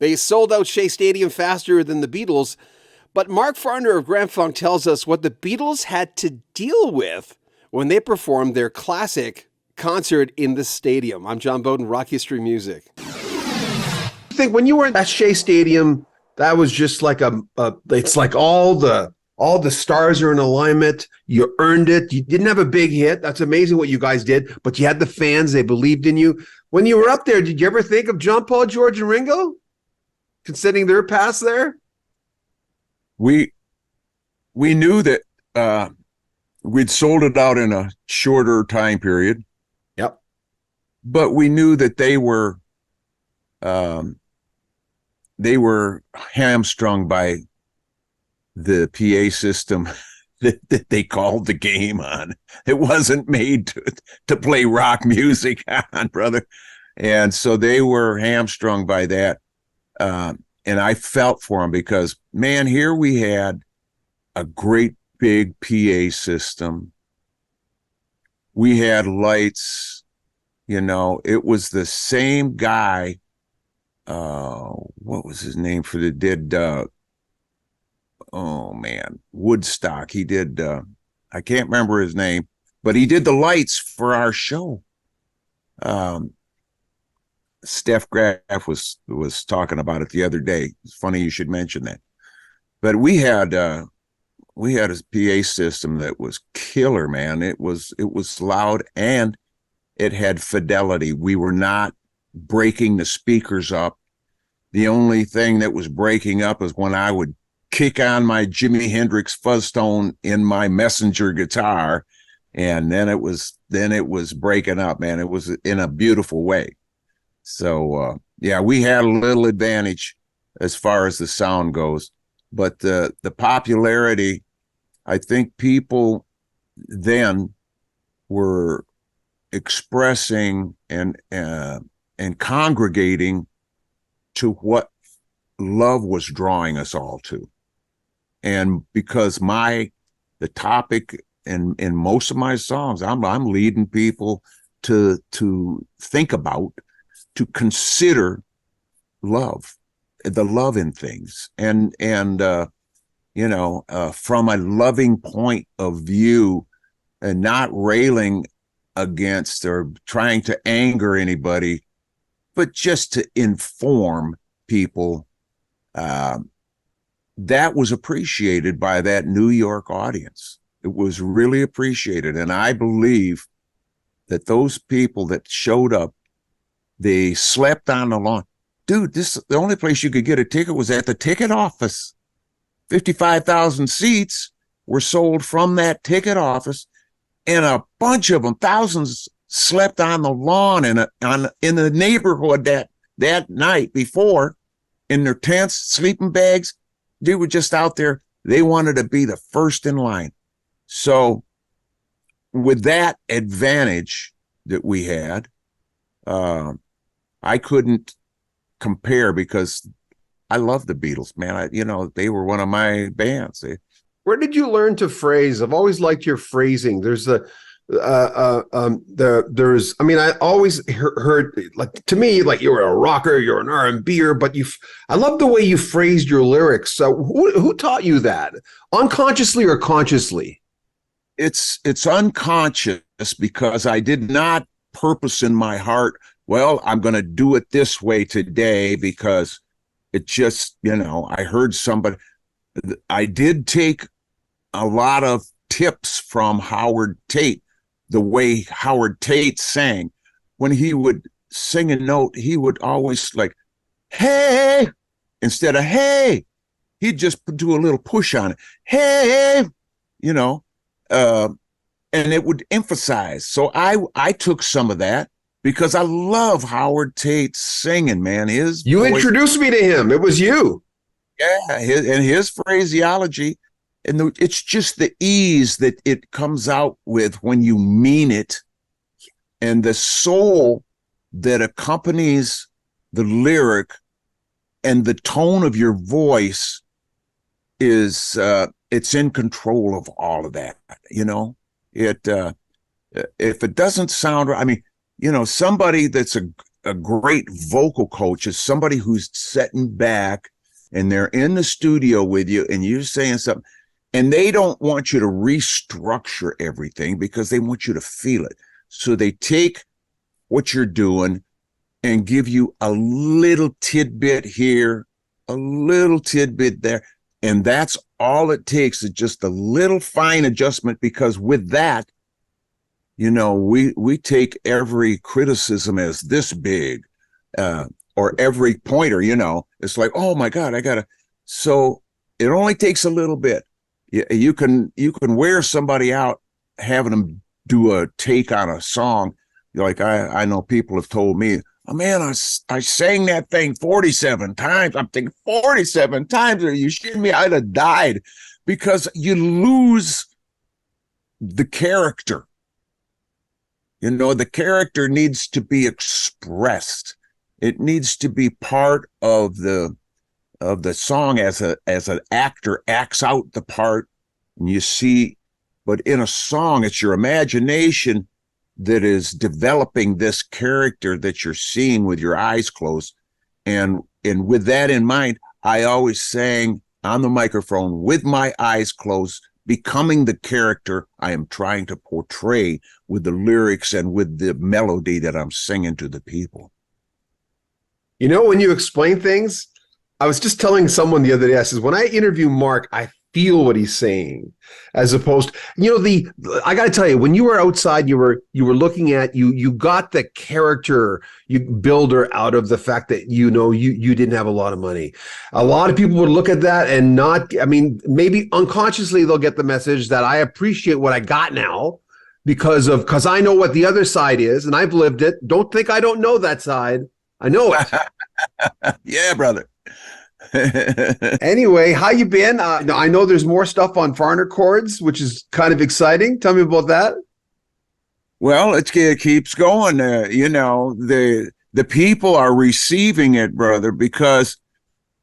They sold out Shea Stadium faster than the Beatles, but Mark Farner of Grand Funk tells us what the Beatles had to deal with when they performed their classic concert in the stadium. I'm John Bowden, Rock History Music. I think when you were at Shea Stadium, that was just like it's like all the stars are in alignment. You earned it. You didn't have a big hit. That's amazing what you guys did, but you had the fans. They believed in you. When you were up there, did you ever think of John, Paul, George, and Ringo, considering their past there? We knew that we'd sold it out in a shorter time period. Yep. But we knew that they were hamstrung by the PA system that they called the game on. It wasn't made to play rock music on, brother. And so they were hamstrung by that. And I felt for them because, man, here we had a great big PA system. We had lights, it was the same guy. What was his name Woodstock. He did, I can't remember his name, but he did the lights for our show. Steph Graff was talking about it the other day. It's funny you should mention that. But we had a PA system that was killer, man. It was loud and it had fidelity. We were not breaking the speakers up. The only thing that was breaking up is when I would kick on my Jimi Hendrix fuzztone in my Messenger guitar, and then it was breaking up, man. It was in a beautiful way. So we had a little advantage as far as the sound goes, but the popularity, I think people then were expressing and congregating to what love was drawing us all to. And because the topic in most of my songs, I'm leading people to think about, to consider love, the love in things, and from a loving point of view, and not railing against or trying to anger anybody, but just to inform people. That was appreciated by that New York audience. It was really appreciated. And I believe that those people that showed up, they slept on the lawn. Dude, the only place you could get a ticket was at the ticket office. 55,000 seats were sold from that ticket office, and a bunch of them, thousands, slept on the lawn in the neighborhood that night before, in their tents, sleeping bags. They were just out there. They wanted to be the first in line. So with that advantage that we had, I couldn't compare because I love the Beatles, man. They were one of my bands. Where did you learn to phrase? I've always liked your phrasing. There's I always heard, like, to me, like, you were a rocker, you're an R&B'er, but I love the way you phrased your lyrics. So who taught you that, unconsciously or consciously? It's unconscious, because I did not purpose in my heart, well, I'm going to do it this way today because it just, I heard somebody. I did take a lot of tips from Howard Tate. The way Howard Tate sang, when he would sing a note, he would always like, hey, instead of hey, he'd just do a little push on it. Hey, and it would emphasize. So I took some of that because I love Howard Tate's singing, man. You voice, introduced me to him. It was you. Yeah, his phraseology. And it's just the ease that it comes out with when you mean it, and the soul that accompanies the lyric and the tone of your voice is it's in control of all of that. If it doesn't sound right, somebody that's a great vocal coach is somebody who's sitting back and they're in the studio with you and you're saying something, and they don't want you to restructure everything because they want you to feel it. So they take what you're doing and give you a little tidbit here, a little tidbit there. And that's all it takes, is just a little fine adjustment, because with that, you know, we take every criticism as this big, or every pointer, you know, it's like, oh my God, so it only takes a little bit. You can wear somebody out having them do a take on a song. Like I know people have told me, oh man, I sang that thing 47 times. I'm thinking 47 times. Are you shitting me? I'd have died, because you lose the character. You know, the character needs to be expressed. It needs to be part of the song as an actor acts out the part, and you see. But in a song, it's your imagination that is developing this character that you're seeing with your eyes closed. And with that in mind, I always sang on the microphone with my eyes closed, becoming the character I am trying to portray with the lyrics and with the melody that I'm singing to the people. You know, when you explain things, I was just telling someone the other day, I says, when I interview Mark, I feel what he's saying, as opposed, you know, I got to tell you, when you were outside, you were looking at, you got the character builder out of the fact that, you know, you didn't have a lot of money. A lot of people would look at that and not, I mean, maybe unconsciously they'll get the message that I appreciate what I got now because I know what the other side is and I've lived it. Don't think I don't know that side. I know it. Yeah, brother. Anyway, how you been? I know there's more stuff on Farner Chords, which is kind of exciting. Tell me about that. Well, it keeps going. You know, the people are receiving it, brother, because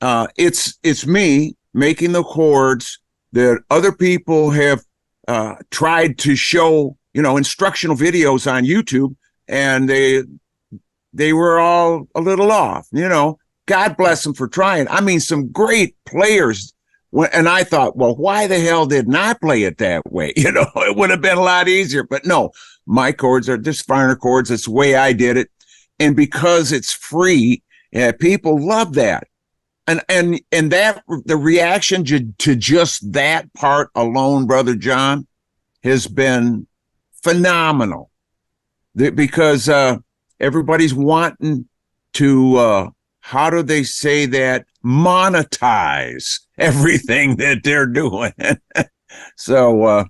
it's me making the chords that other people have tried to show, you know, instructional videos on YouTube, and they were all a little off, you know. God bless them for trying. I mean, some great players. And I thought, well, why the hell didn't I play it that way? You know, it would have been a lot easier. But no, my chords are just Farner chords. It's the way I did it. And because it's free, people love that. And that the reaction to just that part alone, Brother John, has been phenomenal. Because everybody's wanting to how do they say that? Monetize everything that they're doing. So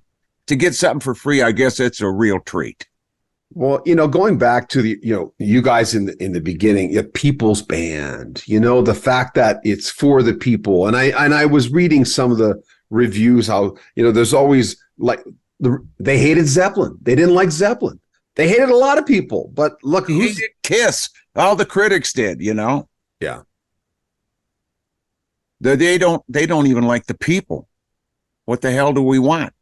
to get something for free, I guess it's a real treat. Well, you know, going back to the, you know, you guys in the beginning, a people's band, you know, the fact that it's for the people. And I was reading some of the reviews, how, you know, there's always like, they hated Zeppelin. They didn't like Zeppelin. They hated a lot of people, but look, who's Kiss. All the critics did, you know. Yeah. They don't even like the people. What the hell do we want?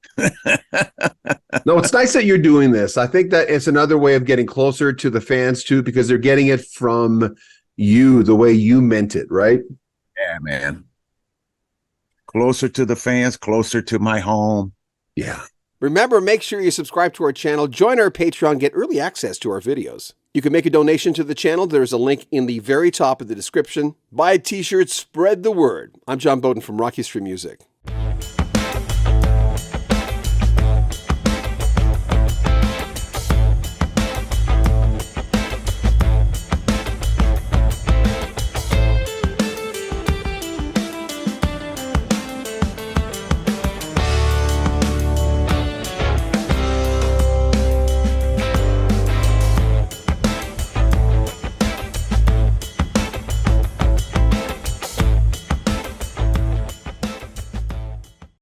No, it's nice that you're doing this. I think that it's another way of getting closer to the fans too, because they're getting it from you, the way you meant it, right? Yeah, man. Closer to the fans, closer to my home. Yeah. Remember, make sure you subscribe to our channel, join our Patreon, get early access to our videos. You can make a donation to the channel. There's a link in the very top of the description. Buy a t-shirt, spread the word. I'm John Bowden from Rock History Music.